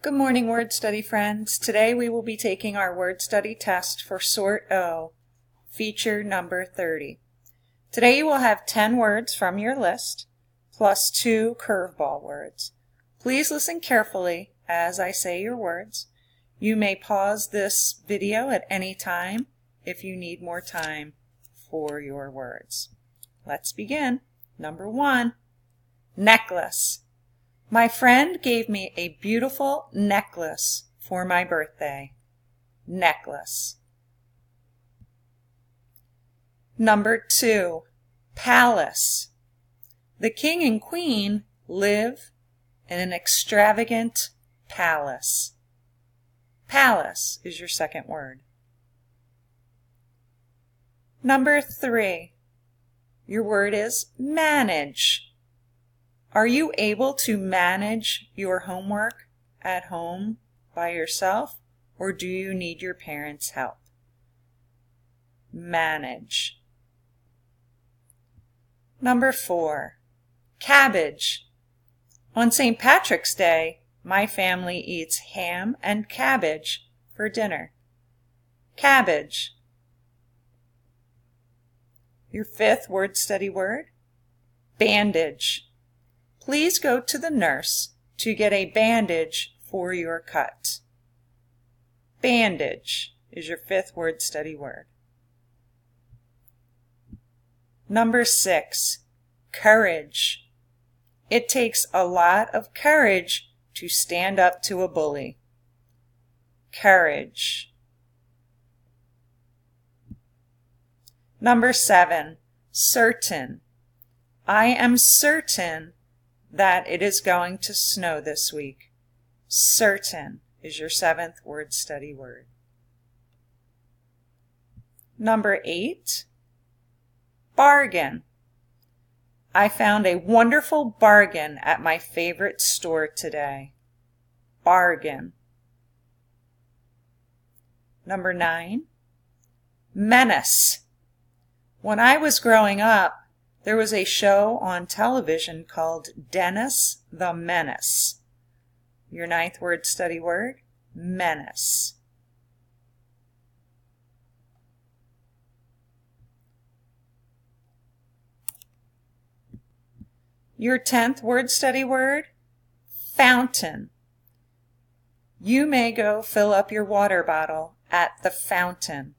Good morning, word study friends. Today we will be taking our word study test for Sort O, feature number 30. Today you will have 10 words from your list, plus 2 curveball words. Please listen carefully as I say your words. You may pause this video at any time if you need more time for your words. Let's begin. Number 1, necklace. My friend gave me a beautiful necklace for my birthday. Necklace. Number 2, palace. The king and queen live in an extravagant palace. Palace is your second word. Number 3, your word is manage. Are you able to manage your homework at home by yourself, or do you need your parents' help? Manage. Number 4, cabbage. On St. Patrick's Day, my family eats ham and cabbage for dinner. Cabbage. Your fifth word study word, bandage. Please go to the nurse to get a bandage for your cut. Bandage is your fifth word study word. Number 6, courage. It takes a lot of courage to stand up to a bully. Courage. Number 7, certain. I am certain that it is going to snow this week. Certain is your 7th word study word. Number 8, bargain. I found a wonderful bargain at my favorite store today. Bargain. Number 9, menace. When I was growing up, there was a show on television called Dennis the Menace. Your 9th word study word, menace. Your 10th word study word, fountain. You may go fill up your water bottle at the fountain.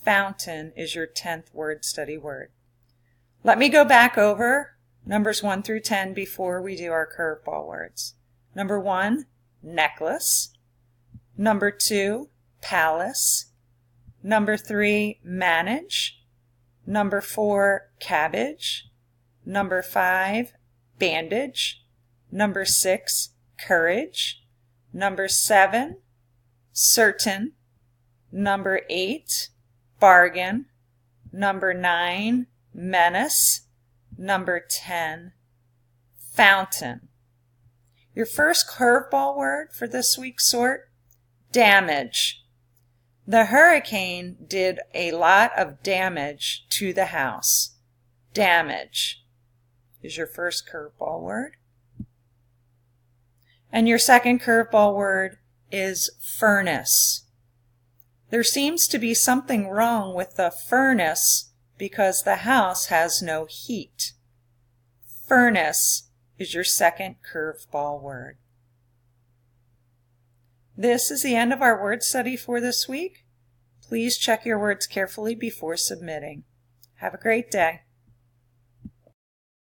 Fountain is your 10th word study word. Let me go back over numbers 1 through 10 before we do our curveball words. Number 1, necklace. Number 2, palace. Number 3, manage. Number 4, cabbage. Number 5, bandage. Number 6, courage. Number 7, certain. Number 8, bargain. Number 9, menace. Number 10, fountain. Your first curveball word for this week's sort, damage. The hurricane did a lot of damage to the house. Damage is your first curveball word. And your second curveball word is furnace. There seems to be something wrong with the furnace because the house has no heat. Furnace is your second curveball word. This is the end of our word study for this week. Please check your words carefully before submitting. Have a great day.